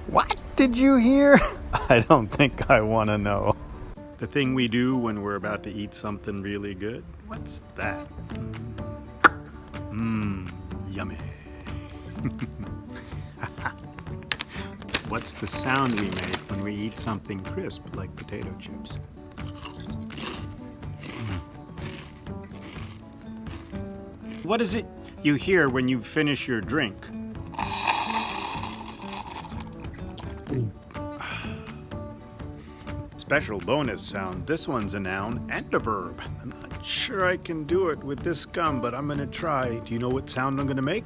What did you hear? I don't think I want to know. The thing we do when we're about to eat something really good? What's that? Yummy. What's the sound we make when we eat something crisp like potato chips? What is it you hear when you finish your drink? Special bonus sound. This one's a noun and a verb. I'm not sure I can do it with this gum, but I'm gonna try. Do you know what sound I'm gonna make?